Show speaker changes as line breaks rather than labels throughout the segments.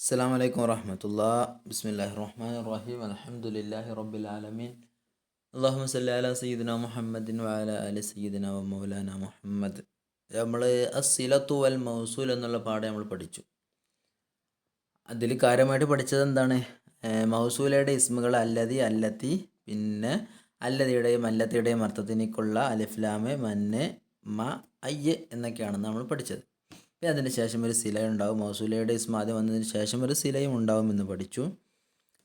السلام عليكم ورحمة الله. بسم الله الرحمن الرحيم. الحمد لله رب العالمين. اللهم صل على سيدنا محمد وعلى آل سيدنا ومولانا മുഹമ്മദ്. നമ്മൾ അസ്സിലത്തു വൽ മൗസൂൽ എന്നുള്ള പാഠം നമ്മൾ പഠിച്ചു. അതിൽ കാര്യമായിട്ട് പഠിച്ചത് എന്താണ്? മൗസൂലയുടെ ഇസ്മുകൾ അല്ലതി, അല്ലത്തി, പിന്നെ അല്ലതിയുടെയും അല്ലത്തിയുടെയും അർത്ഥത്തിനേക്കുള്ള അലിഫ്ലാമ്, മന്ന്, മ, അയ്യ് എന്നൊക്കെയാണ് നമ്മൾ പഠിച്ചത്. പിന്നെ അതിന് ശേഷം ഒരു സില ഉണ്ടാവും. മൗസൂലയുടെ ഇസ്മ ആദ്യം വന്നതിന് ശേഷം ഒരു സിലയും ഉണ്ടാവും എന്ന് പഠിച്ചു.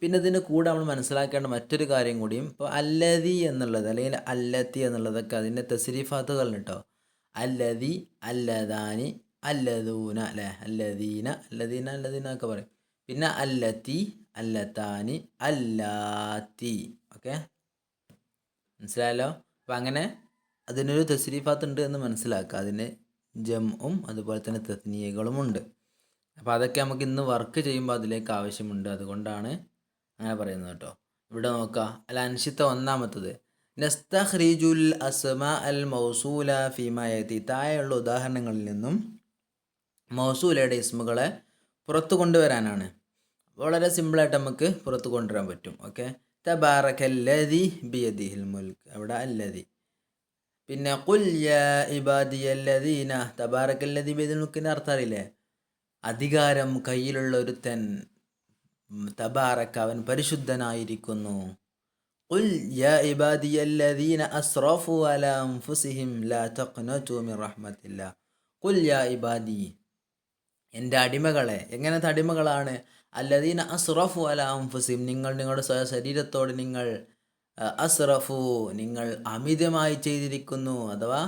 പിന്നെ ഇതിന് കൂടെ നമ്മൾ മനസ്സിലാക്കേണ്ട മറ്റൊരു കാര്യം കൂടിയും, ഇപ്പോൾ അല്ലതി എന്നുള്ളത് അല്ലെങ്കിൽ അല്ലത്തി എന്നുള്ളതൊക്കെ അതിൻ്റെ തസ്രീഫാത്തുകൾ കേട്ടോ. അല്ലതി, അല്ലദാനി, അല്ലദൂന, അല്ലേ, അല്ലദീന, അല്ലദീന, അല്ലദീന ഒക്കെ പറയും. പിന്നെ അല്ലത്തി, അല്ലത്താനി, അല്ലാത്തി. ഓക്കെ, മനസ്സിലായല്ലോ. അപ്പം അങ്ങനെ അതിനൊരു തസ്രീഫാത്ത് ഉണ്ട് എന്ന് മനസ്സിലാക്കുക. അതിന് ജംഉം അതുപോലെ തന്നെ തസ്നിയകളും ഉണ്ട്. അപ്പോൾ അതൊക്കെ നമുക്ക് ഇന്ന് വർക്ക് ചെയ്യുമ്പോൾ അതിലേക്ക് ആവശ്യമുണ്ട്. അതുകൊണ്ടാണ് അങ്ങനെ പറയുന്നത് കേട്ടോ. ഇവിടെ നോക്കുക, അല്ല അൻഷിത്ത ഒന്നാമത്തത് നസ്തഖ്രിജുൽ അസ്മാ അൽ മൗസൂല ഫീമായത്തി. താഴെയുള്ള ഉദാഹരണങ്ങളിൽ നിന്നും മൗസൂലയുടെ ഇസ്മുകളെ പുറത്തു കൊണ്ടുവരാനാണ്. വളരെ സിമ്പിളായിട്ട് നമുക്ക് പുറത്തു കൊണ്ടുവരാൻ പറ്റും. ഓക്കെ, തബാറകല്ലദി ബിയദിഹിൽ മുൽക്ക്, അവിടെ അല്ലദി. പിന്നെ ഖുൽ യാ ഇബാദിയല്ലദീന, തബാറകല്ലദി ബിയദിഹിൽ മുൽക്കിൻ്റെ അർത്ഥം അറിയില്ലേ? അധികാരം കയ്യിലുള്ള ഒരുത്തൻ, തബാറക അവൻ പരിശുദ്ധനായിരിക്കുന്നു. ഖുൽ യാ ഇബാദിയല്ലദീന അസ്റഫു അലാ അൻഫുസിഹിം ലാ തഖ്നതു മിൻ റഹ്മത്തില്ലാ. ഖുൽ യാ ഇബാദി, എൻ്റെ അടിമകളെ. എങ്ങനത്തെ അടിമകളാണ്? അല്ലദീന അസ്റഫു അലാ അൻഫുസിഹിം, നിങ്ങൾ നിങ്ങളുടെ ശരീരത്തോട് നിങ്ങൾ അസ്റഫു, നിങ്ങൾ അമിതമായി ചെയ്തിരിക്കുന്നു, അഥവാ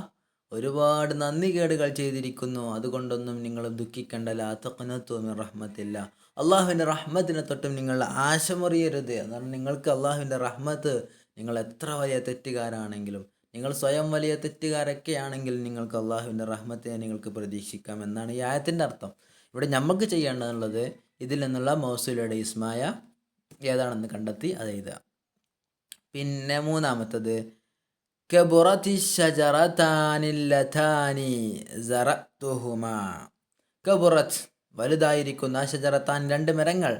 ഒരുപാട് നന്ദികേടുകൾ ചെയ്തിരിക്കുന്നു. അതുകൊണ്ടൊന്നും നിങ്ങൾ ദുഃഖിക്കേണ്ട. ലാ തഖ്നതു മിൻ റഹ്മത്തില്ലാ, അള്ളാഹുവിൻ്റെ റഹ്മത്തിനെ തൊട്ടും നിങ്ങൾ ആശമുറിയരുത്. എന്നാണ് നിങ്ങൾക്ക് അള്ളാഹുവിൻ്റെ റഹ്മത്ത്, നിങ്ങൾ എത്ര വലിയ തെറ്റുകാരാണെങ്കിലും, നിങ്ങൾ സ്വയം വലിയ തെറ്റുകാരൊക്കെ ആണെങ്കിൽ നിങ്ങൾക്ക് അള്ളാഹുവിൻ്റെ റഹ്മത്തിനെ നിങ്ങൾക്ക് പ്രതീക്ഷിക്കാം എന്നാണ് ഈ ആയത്തിൻ്റെ അർത്ഥം. ഇവിടെ നമുക്ക് ചെയ്യേണ്ടതുള്ളത് ഇതിൽ നിന്നുള്ള മൗസൂലയുടെ ഇസ്മായ ഏതാണെന്ന് കണ്ടെത്തി അത് എഴുതുക. പിന്നെ മൂന്നാമത്തത് കബുറത്തി ഷജറത്താനില്ലതാനി സറഅ്തുഹുമാ. കബുറത്ത് വലുതായിരിക്കുന്ന, ഷജറത്താൻ രണ്ട് മരങ്ങൾ,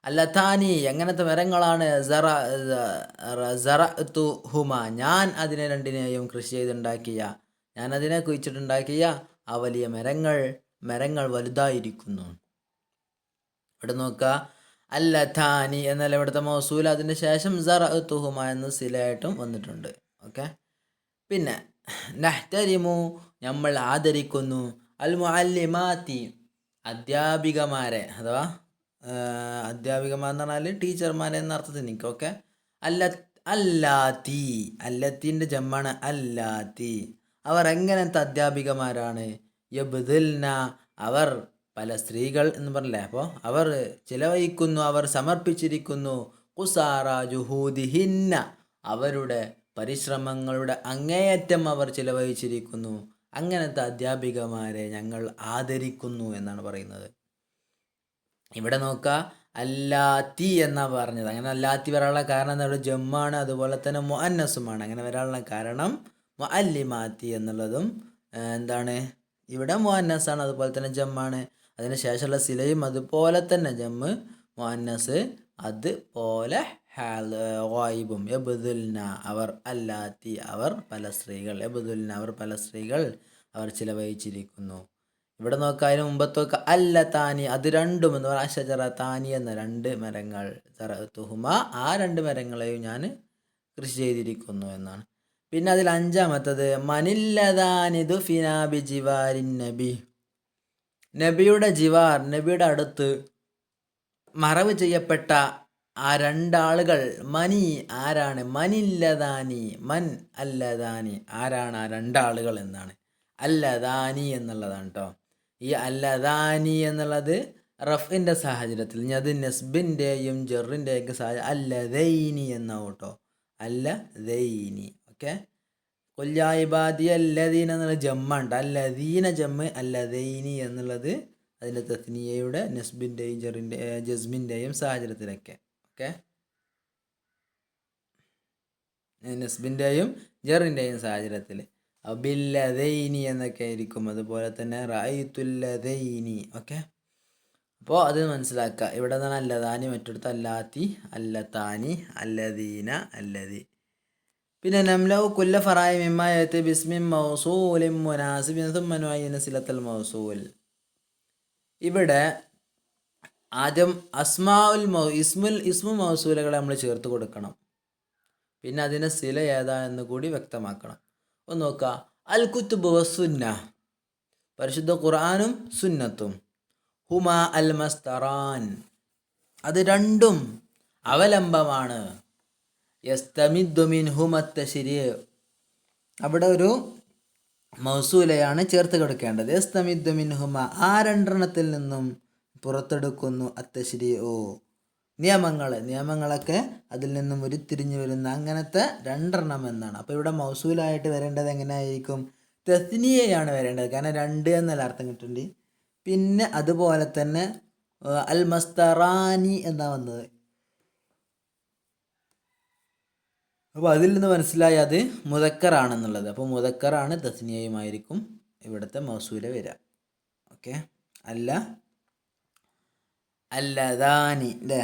അല്ലതാനി എങ്ങനത്തെ മരങ്ങളാണ്? സറഅ്തുഹുമ ഞാൻ അതിനെ രണ്ടിനെയും കൃഷി ചെയ്തുണ്ടാക്കിയ, ഞാൻ അതിനെ കുഴിച്ചിട്ടുണ്ടാക്കിയ ആ വലിയ മരങ്ങൾ വലുതായിരിക്കുന്നു. ഇവിടെ നോക്കുക, അല്ലതാനി എന്നല്ല ഇവിടുത്തെ മൗസൂൽ, അതിന് ശേഷം സറഅ്തുഹുമ എന്ന് സിലയായിട്ടും വന്നിട്ടുണ്ട്. ഓക്കെ, പിന്നെ നഹ്തരിമു നമ്മൾ ആദരിക്കുന്നു, അൽ മുഅല്ലിമാത്തി അധ്യാപികമാരെ, അഥവാ അധ്യാപികമാരെന്ന് പറഞ്ഞാൽ ടീച്ചർമാരെ എന്ന അർത്ഥത്തിൽ നിൽക്കും. ഓക്കെ, അല്ലാത്തി, അല്ലത്തിൻ്റെ ജമ്മാണ് അല്ലാത്തി. അവർ എങ്ങനത്തെ അധ്യാപികമാരാണ്? യബ്ദിൽന, അവർ പല സ്ത്രീകൾ എന്ന് പറഞ്ഞില്ലേ, അപ്പോൾ അവർ ചിലവഴിക്കുന്നു, അവർ സമർപ്പിച്ചിരിക്കുന്നു, ഖുസാറ ജുഹൂദിഹിന്ന, അവരുടെ പരിശ്രമങ്ങളുടെ അങ്ങേയറ്റം അവർ ചിലവഴിച്ചിരിക്കുന്നു. അങ്ങനത്തെ അധ്യാപികമാരെ ഞങ്ങൾ ആദരിക്കുന്നു എന്നാണ് പറയുന്നത്. ഇവിടെ നോക്കുക, അല്ലാത്തി എന്നാണ് പറഞ്ഞത്. അങ്ങനെ അല്ലാത്തി വരാനുള്ള കാരണം എന്താ? ജമ്മാണ്, അതുപോലെ തന്നെ മുഅന്നസുമാണ്. അങ്ങനെ വരാനുള്ള കാരണം മുഅല്ലിമാത്തി എന്നുള്ളതും എന്താണ്? ഇവിടെ മുഅന്നസാണ്, അതുപോലെ തന്നെ ജമ്മാണ്. അതിന് ശേഷമുള്ള സിലയും അതുപോലെ തന്നെ ജമ്മ് മുഅന്നസ്, അതുപോലെ ഗായിബും. യബ്ദുൽന അവർ, അല്ലാത്തി അവർ പല സ്ത്രീകൾ, യബ്ദുൽന അവർ പല സ്ത്രീകൾ അവർ ചിലവഴിച്ചിരിക്കുന്നു. ഇവിടെ നോക്കുക, അതിന് മുമ്പത്തൊക്കെ അല്ലതാനി അത് രണ്ടും എന്ന് പറഞ്ഞാൽ ഷജറത്താനി എന്ന രണ്ട് മരങ്ങൾ, സറഅ്തുഹുമ ആ രണ്ട് മരങ്ങളെയും ഞാൻ കൃഷി ചെയ്തിരിക്കുന്നു എന്നാണ്. പിന്നെ അതിൽ അഞ്ചാമത്തത് മനില്ലദാനിദു ഫിനാ ബിജിവാരിൻ നബി, നബിയുടെ ജിവാർ, നബിയുടെ അടുത്ത് മറവ് ചെയ്യപ്പെട്ട ആ രണ്ടാളുകൾ. മനി ആരാണ്? മനില്ലദാനി, മൻ അല്ലദാനി ആരാണ് ആ രണ്ടാളുകൾ എന്നാണ്. അല്ലദാനി എന്നുള്ളതാണ് കേട്ടോ. ഈ അല്ലദാനി എന്നുള്ളത് റഫിൻ്റെ സാഹചര്യത്തിൽ, ഇനി അത് നെസ്ബിൻ്റെയും ജെറിൻ്റെയൊക്കെ സാഹചര്യം അല്ലദൈനി എന്നാവും കേട്ടോ. അല്ലദൈനി. ഓക്കെ, ഖുൽ യാ ഇബാദി അല്ലദീന എന്നുള്ള ജമ്മുണ്ട്, അല്ലദീന ജമ്മ്, അല്ലദൈനി എന്നുള്ളത് അതിൻ്റെ തസ്നിയയുടെ നെസ്ബിൻ്റെയും ജസ്മിൻ്റെയും സാഹചര്യത്തിലൊക്കെ. ഓക്കെ, നെസ്ബിൻ്റെയും ജറിൻ്റെയും സാഹചര്യത്തിൽ ബില്ലദൈനി എന്നൊക്കെ ആയിരിക്കും. അതുപോലെ തന്നെ റഅയ്തുല്ലദൈനി. ഓക്കെ, അപ്പോൾ അത് മനസ്സിലാക്കുക. ഇവിടെ നിന്നാണ് അല്ലതാനി, മറ്റെടുത്ത് അല്ലാത്തി, അല്ലത്താനി, അല്ലദീന, അല്ലതി. പിന്നെ നംലൗ കുല്ല ഫറായി മിമ്മായത്ത് ബിസ്മിൻ മൗസൂലിൻ മുനാസിബിൻ സുമ്മ നുഅയ്യിന സിലത്തൽ മൗസൂൽ. ഇവിടെ ആദ്യം ഇസ്മു മൗസൂലുകളെ നമ്മൾ ചേർത്ത് കൊടുക്കണം. പിന്നെ അതിന് സില ഏതാ എന്ന് കൂടി വ്യക്തമാക്കണം. ഒന്ന് നോക്കുക. അൽ കുത്തുബ് വസുന്ന, പരിശുദ്ധ ഖുർആനും സുന്നത്തും. ഹുമ അൽ മസ്തറാൻ, അത് രണ്ടും അവലംബമാണ്. യസ്തമിദ്ദു മിൻഹുമ തശ്രീ, അവിടെ ഒരു മൗസൂലയാണ് ചേർത്ത് കൊടുക്കേണ്ടത്. യസ്തമിദ്ദു മിൻഹുമ, ആ രണ്ടെണ്ണത്തിൽ നിന്നും പുറത്തെടുക്കുന്നു. അത്തശ്രീഉ, നിയമങ്ങളൊക്കെ അതിൽ നിന്നും ഉരുത്തിരിഞ്ഞു വരുന്ന അങ്ങനത്തെ രണ്ടെണ്ണം എന്നാണ്. അപ്പോൾ ഇവിടെ മൗസൂലായിട്ട് വരേണ്ടത് എങ്ങനെയായിരിക്കും? തസ്നിയയാണ് വരേണ്ടത്, കാരണം രണ്ട് എന്നല്ല അർത്ഥം കിട്ടുന്നുണ്ട്. പിന്നെ അതുപോലെ തന്നെ അൽ മസ്തറാനി എന്നാ വന്നത്. അപ്പോൾ അതിൽ നിന്ന് മനസ്സിലായി അത് മുദക്കറാണെന്നുള്ളത്. അപ്പോൾ മുദക്കറാണ്, തസ്നിയയുമായിരിക്കും ഇവിടുത്തെ മൗസൂല വരിക. ഓക്കെ, അല്ലദാനി അല്ലേ?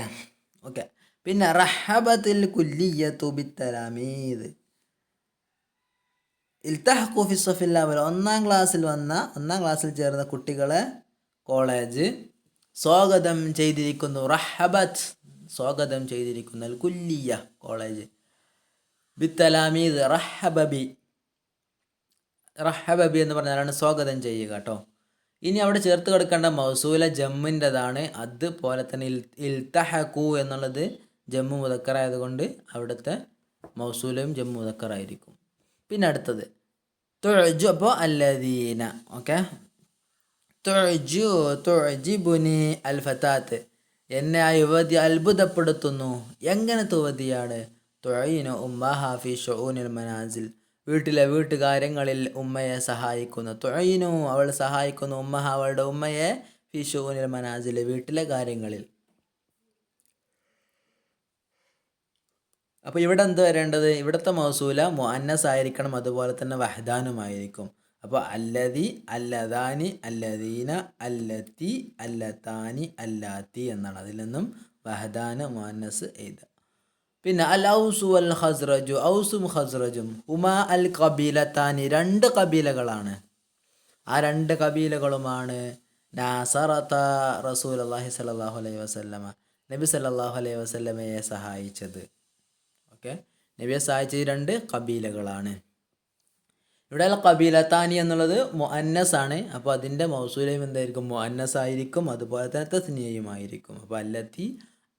ഓക്കെ. പിന്നെ റഹബത്തിൽ കുല്ലിയത്തു ബിത്തലാമീദ് ഇൽതഹഖു ഫി സഫിൽ അവൽ, ഒന്നാം ക്ലാസ്സിൽ ചേർന്ന കുട്ടികളെ കോളേജ് സ്വാഗതം ചെയ്തിരിക്കുന്നു. റഹബത്ത്, സ്വാഗതം ചെയ്തിരിക്കുന്നു. അൽ കുല്ലിയ, കോളേജ്. ബിത്തലാമീദ്, റഹബബി എന്ന് പറഞ്ഞാലാണ് സ്വാഗതം ചെയ്യുക കേട്ടോ. ഇനി അവിടെ ചേർത്ത് കൊടുക്കേണ്ട മൗസൂല ജമ്മിൻ്റെതാണ്. അതുപോലെ തന്നെ ഇൽതഹഖു എന്നുള്ളത് ജമ്മു മുദക്കറായതുകൊണ്ട് അവിടുത്തെ മൗസൂലയും ജമ്മു മുദക്കറായിരിക്കും. പിന്നെ അടുത്തത് തുഅ്ജു, അപ്പോൾ അല്ലദീന. ഓക്കെ. തുഅ്ജിബുനി അൽ ഫതാത്ത്, എന്നെ ആ യുവതി അത്ഭുതപ്പെടുത്തുന്നു. എങ്ങനത്തെ യുവതിയാണ്? തുഅയ്യിനു ഉമ്മഹ ഫി ശുഊനിൽ മനാസിൽ, വീട്ടുകാര്യങ്ങളിൽ ഉമ്മയെ സഹായിക്കുന്നു. തുഅയ്യിനു, അവൾ സഹായിക്കുന്നു. ഉമ്മഹ, അവളുടെ ഉമ്മയെ ഫി ശുഊനിൽ മനാസിൽ, വീട്ടിലെ കാര്യങ്ങളിൽ. അപ്പോൾ ഇവിടെ എന്ത് വരേണ്ടത്? ഇവിടുത്തെ മൗസൂല മുഅന്നസ് ആയിരിക്കണം, അതുപോലെ തന്നെ വഹദാനുമായിരിക്കും. അപ്പോൾ അല്ലദി, അല്ലദാനി, അല്ലദീന, അല്ലത്തി, അല്ലത്താനി, അല്ലാത്തി എന്നാണ്. അതിൽ നിന്നും വഹദാന മുഅന്നസ് എഴുതുക. പിന്നെ അൽ ഔസു വൽ ഖസ്റജു, ഔസും ഖസ്റജും. ഹുമാ അൽ ഖബീലത്താനി, രണ്ട് കബീലകളാണ്. ആ രണ്ട് കബീലകളുമാണ് നാസറത റസൂലുള്ളാഹി സ്വല്ലല്ലാഹു അലൈഹി വസല്ലമ, നബി സല്ലല്ലാഹു അലൈഹി വസല്ലമയെ സഹായിച്ചത്. ഓക്കെ, നബിയെ സഹായിച്ച ഈ രണ്ട് കബീലകളാണ്. ഇവിടെ അൽ ഖബീലത്താനി എന്നുള്ളത് മുഅന്നസ് ആണ്. അപ്പോൾ അതിൻ്റെ മൗസൂലയും എന്തായിരിക്കും? മുഅന്നസ് ആയിരിക്കും, അതുപോലെ തന്നെ തസ്നിയയുമായിരിക്കും. അപ്പോൾ അല്ലത്തി,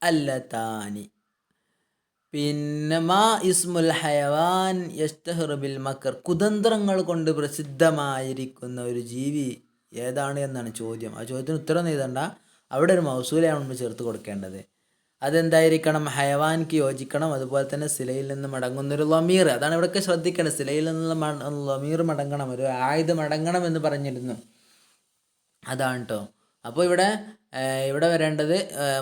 അല്ലത്താനി. പിന്നെ മാ ഇസ്മുൽ ഹയവാൻ യസ്തഹിറു ബിൽ മക്കർ, കുതന്ത്രങ്ങൾ കൊണ്ട് പ്രസിദ്ധമായിരിക്കുന്ന ഒരു ജീവി ഏതാണ് എന്നാണ് ചോദ്യം. ആ ചോദ്യത്തിന് ഉത്തരം എഴുതണ്ട, അവിടെ ഒരു മൗസൂലയാണ് നമ്മൾ ചേർത്ത് കൊടുക്കേണ്ടത്. അതെന്തായിരിക്കണം? ഹയവാൻക്ക് യോജിക്കണം, അതുപോലെ തന്നെ സിലയിൽ നിന്ന് മടങ്ങുന്നൊരു ലമീർ. അതാണ് ഇവിടെയൊക്കെ ശ്രദ്ധിക്കേണ്ടത്. സിലയിൽ നിന്ന് ലമീർ മടങ്ങണം, ഒരു ആയുധ മടങ്ങണം എന്ന് പറഞ്ഞിരുന്നു. അതാണ് കേട്ടോ. അപ്പോൾ ഇവിടെ വരേണ്ടത്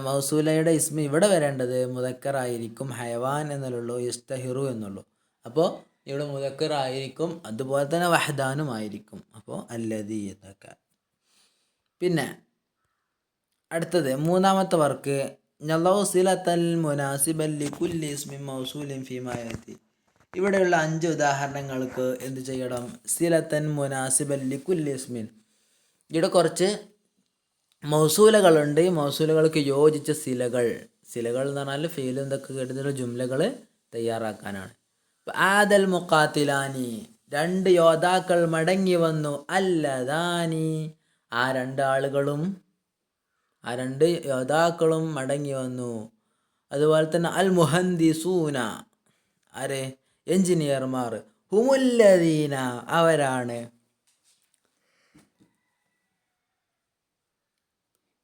മൗസൂലയുടെ ഇസ്മ ഇവിടെ വരേണ്ടത് മുദക്കറായിരിക്കും, ഹയവാൻ എന്നുള്ളൂ, യസ്തഹിറു എന്നുള്ളൂ. അപ്പോൾ ഇവിടെ മുദക്കറായിരിക്കും, അതുപോലെ തന്നെ വഹദാനും ആയിരിക്കും. അപ്പോൾ അല്ലദി എന്നൊക്കെ. പിന്നെ അടുത്തത് മൂന്നാമത്തെ വർക്ക്, സിലത്തൽ മുനാസിബൻ ലികുല്ലി ഇസ്മിൻ മൗസൂലിൻ ഫീമാ യഅതി. ഇവിടെയുള്ള 5 ഉദാഹരണങ്ങൾക്ക് എന്ത് ചെയ്യണം? സിലത്തൻ മുനാസിബൻ ലികുല്ലി ഇസ്മിൻ. ഇവിടെ കുറച്ച് മൗസൂലകളുണ്ട്. മൗസൂലകൾക്ക് യോജിച്ച സിലകൾ എന്ന് പറഞ്ഞാൽ ഫീൽ എന്തൊക്കെ കേട്ടുന്ന ജുംലകൾ തയ്യാറാക്കാനാണ്. ആദൽ മുഖാത്തിലാനി, 2 യോദ്ധാക്കൾ മടങ്ങി വന്നു. അല്ലദാനി, ആ 2 യോദ്ധാക്കളും മടങ്ങി വന്നു. അതുപോലെ തന്നെ അൽ മുഹന്ദിസൂന, ആരെ? എഞ്ചിനീയർമാർ. ഹുമുല്ലദീന, അവരാണ്.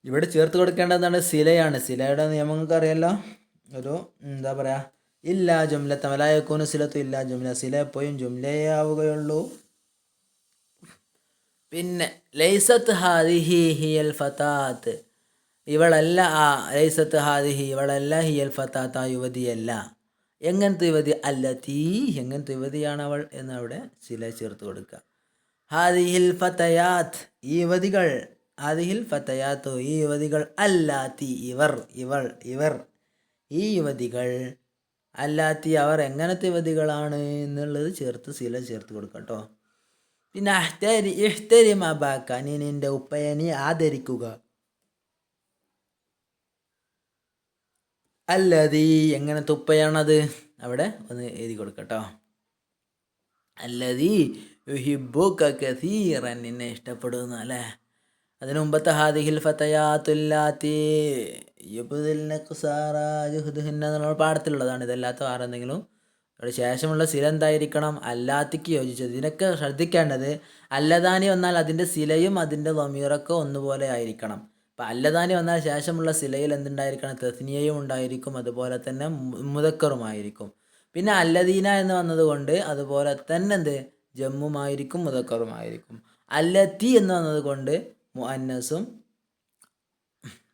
ഇവിടെ ചേർത്ത് കൊടുക്കേണ്ടതാണ് സിലയാണ്. സിലയുടെ നിയമങ്ങൾക്ക് അറിയാലോ. ഒരു എന്താ പറയുക, ഇല്ലാ ജുംലത്ത വലായക്കൂനു സിലത്തു ഇല്ലാ ജുംല, സില എപ്പോഴും ജുംലയാവുകയുള്ളൂ. പിന്നെ ലൈസത്ത് ഹാദിഹി ഹിയൽ ഫതാത്ത്, ഇവളല്ല ലൈസത്ത് ഹാദിഹി, ഇവളല്ല ഹിയൽ ഫതാത്ത്, ആ യുവതിയല്ല. എങ്ങനത്തെ യുവതി? അല്ലതീ, എങ്ങനത്തെ യുവതിയാണ് അവൾ എന്ന് അവിടെ സില ചേർത്ത് കൊടുക്കുക. ഹാദിഹിൽ ഫതയാത്ത്, ഈ യുവതികൾ, ആദിഹിൽ ഫതയാത്തു ഈ യുവതികൾ അല്ലാത്തി ഇവർ ഈ യുവതികൾ അല്ലാത്തി അവർ എങ്ങനത്തെ യുവതികളാണ് എന്നുള്ളത് ചേർത്ത് സില ചേർത്ത് കൊടുക്കാം കേട്ടോ. പിന്നെ ഇഹ്തരിം അബാക്ക നീ നിൻ്റെ ഉപ്പയെ നീ ആദരിക്കുക. അല്ലതീ എങ്ങനത്തെ ഉപ്പയാണത് അവിടെ ഒന്ന് എഴുതി കൊടുക്കട്ടോ. അല്ലതീ യുഹിബ്ബുക കസീറൻ നിന്നെ ഇഷ്ടപ്പെടുന്നു അല്ലേ. അതിന് മുമ്പത്തെ ഹാദിഹിൽ ഫതയാത്തുല്ലാത്തി യുബ്ദിൽന ഖുസാറ ജുഹ്ദുഹുന്ന എന്നുള്ള പാഠത്തിലുള്ളതാണ്. ഇതല്ലാത്ത വേറെ എന്തെങ്കിലും അവിടെ ശേഷമുള്ള സില എന്തായിരിക്കണം? അല്ലാത്തിക്ക് യോജിച്ചത്. ഇതിനൊക്കെ ശ്രദ്ധിക്കേണ്ടത് അല്ലദാനി വന്നാൽ അതിൻ്റെ സിലയും അതിൻ്റെ ളമീറൊക്കെ ഒന്നുപോലെ ആയിരിക്കണം. അപ്പം അല്ലദാനി വന്നാൽ ശേഷമുള്ള സിലയിൽ എന്തുണ്ടായിരിക്കണം? തസ്നിയയും ഉണ്ടായിരിക്കും, അതുപോലെ തന്നെ മുദക്കറുമായിരിക്കും. പിന്നെ അല്ലദീന എന്ന് വന്നതുകൊണ്ട് അതുപോലെ തന്നെ എന്ത് ജമ്മുമായിരിക്കും മുദക്കറുമായിരിക്കും. അല്ലത്തി എന്ന് വന്നതുകൊണ്ട്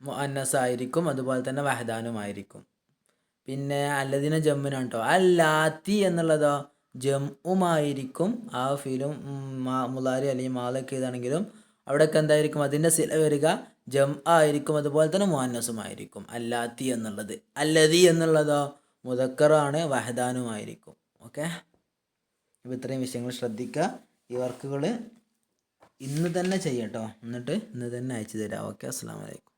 മുഅന്നസായിരിക്കും, അതുപോലെ തന്നെ വഹദാനുമായിരിക്കും. പിന്നെ അല്ലദീന ജമ്മുനാണ് കേട്ടോ. അല്ലാത്തി എന്നുള്ളതോ ജമ്മുമായിരിക്കും. ആ ഫീലും മുലാരി അല്ലെങ്കിൽ മാലൊക്കെ ഇതാണെങ്കിലും അവിടെയൊക്കെ എന്തായിരിക്കും? അതിൻ്റെ സില വരിക ജം ആയിരിക്കും, അതുപോലെ തന്നെ മുഅന്നസുമായിരിക്കും അല്ലാത്തി എന്നുള്ളത്. അല്ലദി എന്നുള്ളതോ മുദക്കറാണ്, വഹദാനുമായിരിക്കും. ഓക്കെ, ഇപ്പോൾ ഇത്രയും വിഷയങ്ങൾ ശ്രദ്ധിക്കുക. ഈ വർക്കുകൾ ഇന്ന് തന്നെ ചെയ്യട്ടോ, എന്നിട്ട് ഇന്ന് തന്നെ അയച്ചു തരാം. ഓക്കെ, അസ്സലാമു അലൈക്കും.